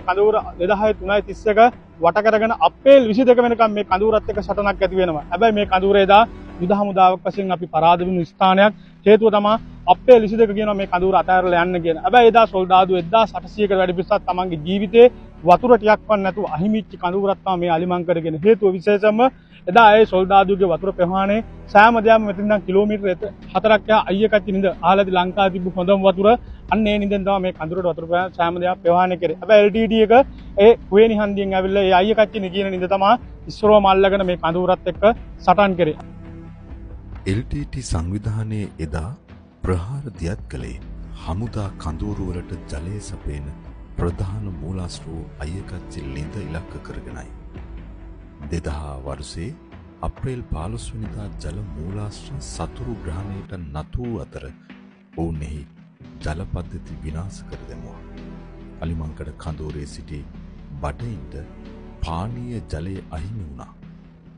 කඳවුර 2003-31 වට කරගෙන අප්‍රේල් 22 වෙනකම් මේ කඳවුරත් එක්ක සටනක් ඇති වෙනවා. හැබැයි මේ කඳවුර එදා යුද හමුදාවක් වශයෙන් අපි පරාද වුණු ස්ථානයක්. හේතුව තමයි අප්‍රේල් 22 කියනවා මේ කඳවුර අතහැරලා යන්න කියන. හැබැයි එදා සොල්දාදු 1800කට වැඩි පිරිසක් තමන්ගේ ජීවිතේ වතුර ටිකක්වත් නැතුව අහිමිච්ච කඳවුරක් තමයි මේ අලිමංකඩ කියන. හේතුව විශේෂයෙන්ම එදා ඒ සොල්දාදුගේ වතුර ප්‍රවාහනේ සෑම දෙයක්ම මෙතන ඉඳන් කිලෝමීටර් 4ක් යා අයියකච්චි නිඳ ආලදී ලංකාවේ තිබු හොඳම වතුර අන්න ඒ නිඳන් තමයි මේ කඳුරට වතුර සෑම දෙයක් ප්‍රවාහනය කරේ. හැබැයි LTT එක ඒ කුවේනි හන්දියෙන් ඇවිල්ලා ඒ අයියකච්චි නිදින නිඳ තමයි ඉස්සරව මල්ලගෙන මේ කඳුරත් එක්ක සටන් කරේ. LTT සංවිධානයේ එදා ප්‍රහාර දියත් කළේ හමුදා කඳවුරු වලට ජලය සපයන ප්‍රධාන මූලාශ්‍ර වූ අයියකච්චි ලිඳ ඉලක්ක කරගෙනයි. 2000 වර්ෂයේ අප්‍රේල් 15 වෙනිදා ජල මූලාශ්‍ර සතුරු ග්‍රහණයට නතු වූ අතර ඔවුන්ෙහි ජල පද්ධති විනාශ කර දැමුවා. අලිමංකඩ කඳවුරේ සිටි බඩයින්ට පානීය ජලය අහිමි වුණා.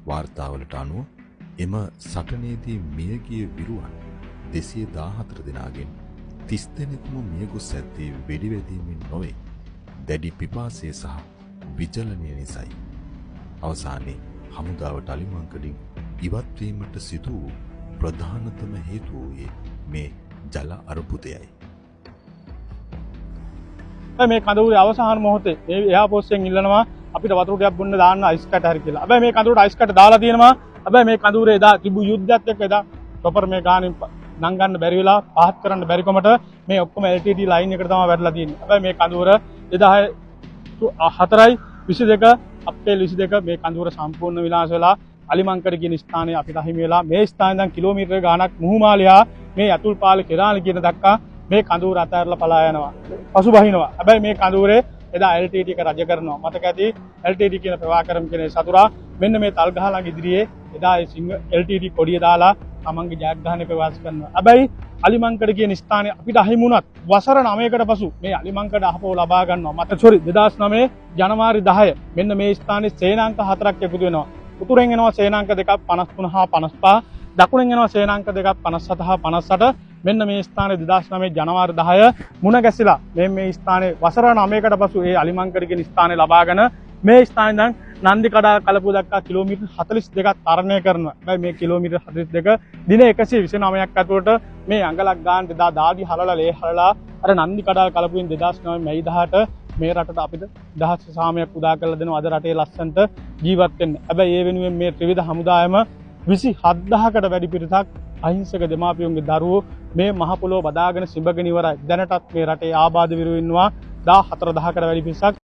වාර්තාවලට අනුව එම සටනේදී මියගිය විරුවන් 214 දෙනාගෙන් 30 දෙනෙකුම මියගොස් ඇත්තේ වෙඩිවැදීමෙන් නොවේ. දැඩි පිපාසය සහ විචලනය නිසායි. අවසානයේ හමුදාවට අලිමංකඩින් ඉවත් වීමට සිදු වූ ප්‍රධානතම හේතුව වූයේ මේ ජල අර්බුදයයි. මේ කඳවුරේ අවසාන මොහොතේ මේ එයාපෝස්ට්ෙන් ඉල්ලනවා අපිට වතුර ටිකක් බොන්න දාන්න අයිස් කැට හරි කියලා. හැබැයි මේ කඳවුරට අයිස් කැට දාලා තියෙනවා. හැබැයි මේ කඳවුරේ එදා තිබු යුද්ධයත් එක්ක එදා චොපර් මේ ගානින් නංගන්න බැරි වෙලා පහත් කරන්න බැරි කොමට මේ ඔක්කොම LTT ලයින් එකට තමයි වැටලා තියෙන්නේ. හැබැයි මේ කඳවුර 2004 22 අප්‍රේල් 22 මේ කඳවුර සම්පූර්ණ විනාශ වෙලා අලිමංකඩ කියන ස්ථානයේ අපිට අහිමි වෙලා මේ ස්ථානයෙන් දැන් කිලෝමීටර ගාණක් මුහුමාලියා මේ යතුල්පාල කෙරාලි කියන දක්වා මේ කඳවුර අතහැරලා පලා යනවා. පසුබහිනවා. හැබැයි මේ කඳවුරේ එදා LTT එක රජ කරනවා. මතක ඇති LTT කියන ප්‍රවාකරම් කියන සතුරා මෙන්න මේ තල් ගහලා ඉදිරියේ එදා ඒ සිංහ LTT කොඩිය දාලා තමන්ගේ ජයග්‍රහණය ප්‍රකාශ කරනවා. හැබැයි අලිමංකඩ කියන ස්ථානයේ අපිට අහිමි වුණත් වසර 9කට පසු මේ අලිමංකඩ අහපව ලබා ගන්නවා. මතක 2009 ජනවාරි 10 මෙන්න මේ ස්ථානයේ සේනාංක 4ක් එකතු වෙනවා. උතුරෙන් එනවා සේනාංක 2ක් 53 හා 55. දකුණෙන් එනවා සේනාංක 2ක් 57 හා 58. මෙන්න මේ ස්ථානයේ 2009 ජනවාරි 10 මුණ ගැසිලා මේ ස්ථානයේ වසර 9කට පසු ඒ අලිමංකඩ කියන ස්ථානය ලබාගෙන මේ ස්ථානයෙන් දැන් නන්දිකඩා කලපුව දක්වා කිලෝමීටර් 42ක් තරණය කරනවා. හැබැයි මේ කිලෝමීටර් 42 දින 129ක් ඇතුළත මේ අඟලක් ගන්න එදා දාඩි හලලා ලේ හලලා අර නන්දිකඩා කලපුවෙන් 2009 මැයි 18 මේ රටට අපිට දහස් සාමයක් උදා කරලා දෙනවා අද රටේ ලස්සනට ජීවත් වෙන්න. හැබැයි ඒ වෙනුවෙන් මේ ත්‍රිවිධ හමුදායම 27000කට වැඩි පිරිසක් අහිංසක දෙමාපියන්ගේ දරුවෝ මේ මහ පොළොව බදාගෙන සිඹගෙන ඉවරයි. දැනටත් මේ රටේ ආබාධ විරු ඉන්නවා 14000කට වැඩි පිරිසක්.